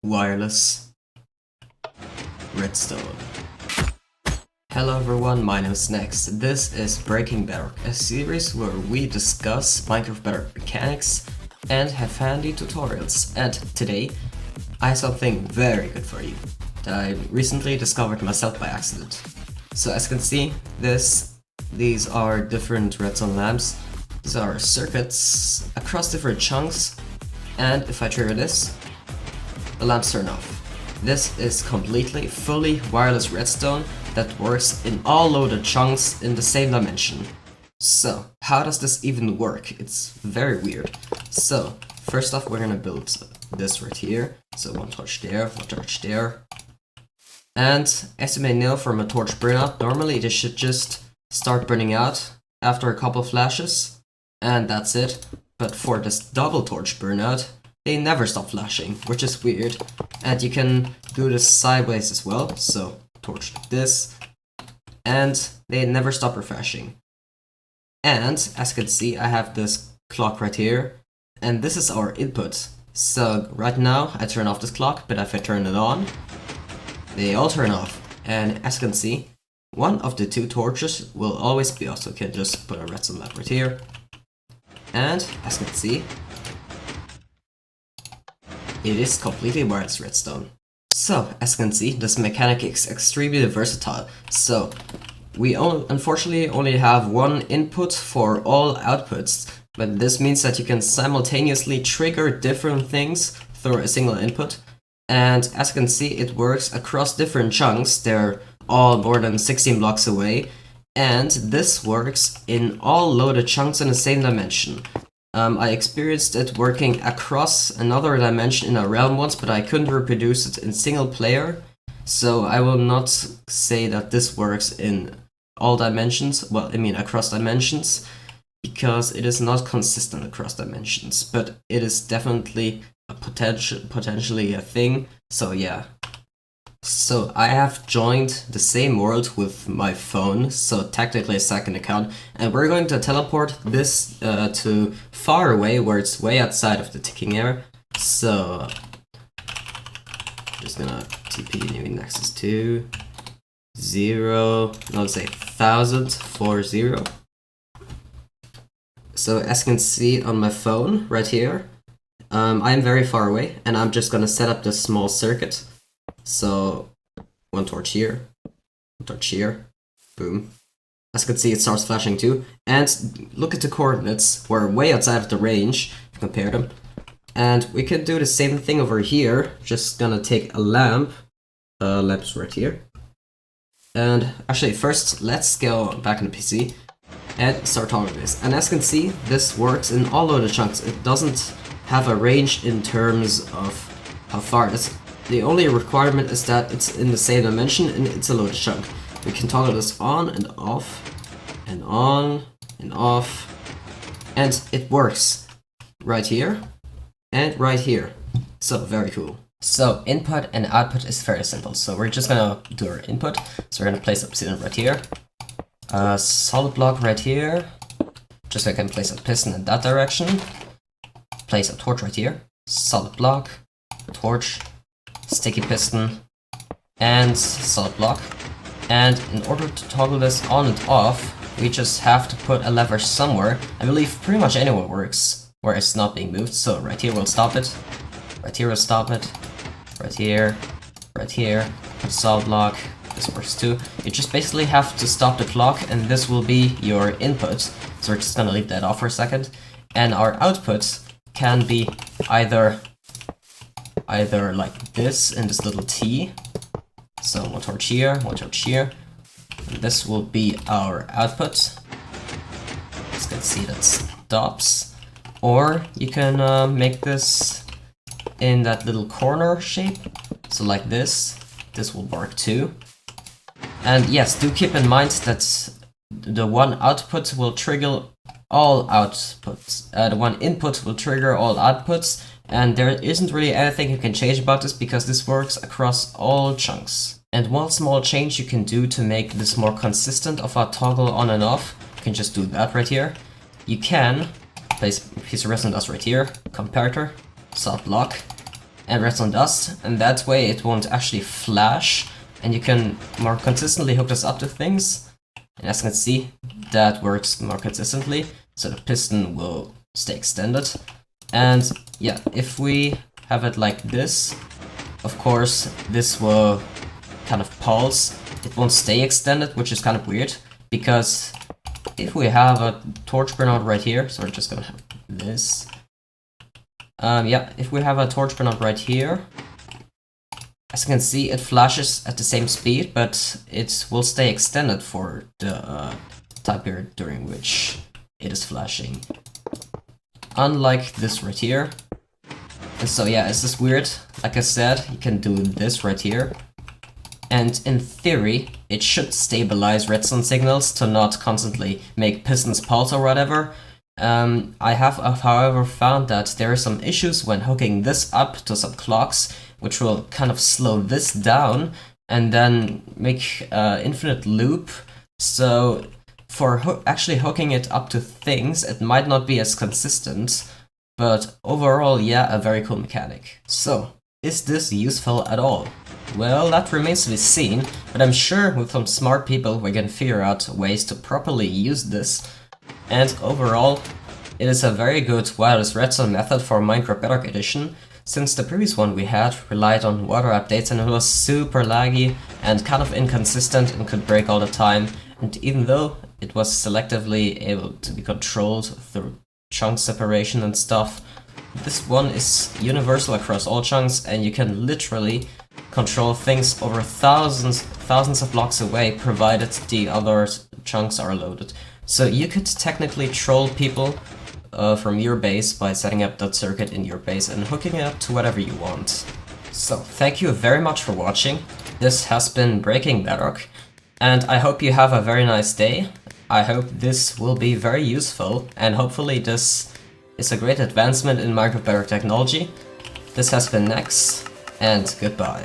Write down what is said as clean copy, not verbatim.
wireless redstone. Hello everyone, my name is Next. This is Breaking Bedrock, a series where we discuss Minecraft Bedrock mechanics and have handy tutorials. And today, I have something very good for you that I recently discovered myself by accident. So as you can see, these are different redstone lamps. These are circuits across different chunks, and if I trigger this, the lamps turn off. This is completely, fully wireless redstone that works in all loaded chunks in the same dimension. So, how does this even work? It's very weird. So, first off, we're gonna build this right here. So, one torch there, one torch there. And as you may know from a torch burnout, normally they should just start burning out after a couple flashes, and that's it. But for this double torch burnout, they never stop flashing, which is weird. And you can do this sideways as well, so torch like this, and they never stop refreshing. And as you can see, I have this clock right here, and this is our input. So right now I turn off this clock, but if I turn it on, they all turn off. And as you can see, one of the two torches will always be off, so I can just put a redstone lamp right here. And as you can see, it is completely wireless redstone. So, as you can see, this mechanic is extremely versatile. So, we unfortunately only have one input for all outputs, but this means that you can simultaneously trigger different things through a single input. And as you can see, it works across different chunks. They're all more than 16 blocks away. And this works in all loaded chunks in the same dimension. I experienced it working across another dimension in a realm once, but I couldn't reproduce it in single player. So I will not say that this works in all dimensions, well, I mean across dimensions, because it is not consistent across dimensions, but it is definitely a potentially a thing, so yeah. So I have joined the same world with my phone, so technically a second account, and we're going to teleport this to far away, where it's way outside of the ticking area. So just gonna TP new nexus 2 0, let's say 1040. So as you can see on my phone right here, I'm very far away, and I'm just gonna set up this small circuit. So, one torch here, boom. As you can see, it starts flashing too. And look at the coordinates, we're way outside of the range, if you compare them. And we can do the same thing over here, just gonna take a lamp, lamp's right here. And actually, first, let's go back in the PC and start talking this. And as you can see, this works in all of the chunks. It doesn't have a range in terms of how far it is. The only requirement is that it's in the same dimension and it's a loaded chunk. We can toggle this on and off, and on and off, and it works right here and right here. So very cool. So input and output is very simple. So we're just gonna do our input. So we're gonna place obsidian right here, a solid block right here, just so I can place a piston in that direction, place a torch right here, solid block, torch, sticky piston, and solid block. And in order to toggle this on and off, we just have to put a lever somewhere. I believe pretty much anywhere works where it's not being moved. So right here we'll stop it, right here we'll stop it, right here, solid block, this works too. You just basically have to stop the clock, and this will be your input. So we're just gonna leave that off for a second. And our output can be either like this in this little T. So one torch here, one torch here. And this will be our output. As you can see, that stops. Or you can make this in that little corner shape. So like this. This will work too. And yes, do keep in mind that the one output will trigger all outputs. The one input will trigger all outputs. And there isn't really anything you can change about this, because this works across all chunks. And one small change you can do to make this more consistent of a toggle on and off, you can just do that right here. You can place a piece of redstone dust right here, comparator, solid block, and redstone dust, and that way it won't actually flash, and you can more consistently hook this up to things. And as you can see, that works more consistently, so the piston will stay extended. And yeah, if we have it like this, of course this will kind of pulse. It won't stay extended, which is kind of weird, because if we have a torch burnout right here, so we're just gonna have this. Yeah, if we have a torch burnout right here, as you can see, it flashes at the same speed, but it will stay extended for the time period during which it is flashing. Unlike this right here. And so yeah, it's just weird. Like I said, you can do this right here. And in theory, it should stabilize redstone signals to not constantly make pistons pulse or whatever. I have, however, found that there are some issues when hooking this up to some clocks, which will kind of slow this down and then make infinite loop. So for actually hooking it up to things, it might not be as consistent, but overall, yeah, a very cool mechanic. So, is this useful at all? Well, that remains to be seen, but I'm sure with some smart people we can figure out ways to properly use this. And overall, it is a very good wireless redstone method for Minecraft Bedrock Edition, since the previous one we had relied on water updates and it was super laggy and kind of inconsistent and could break all the time. And even though it was selectively able to be controlled through chunk separation and stuff, this one is universal across all chunks, and you can literally control things over thousands of blocks away, provided the other chunks are loaded. So you could technically troll people from your base by setting up that circuit in your base and hooking it up to whatever you want. So thank you very much for watching. This has been Breaking Bedrock, and I hope you have a very nice day. I hope this will be very useful, and hopefully this is a great advancement in Minecraft Bedrock technology. This has been Nex, and goodbye.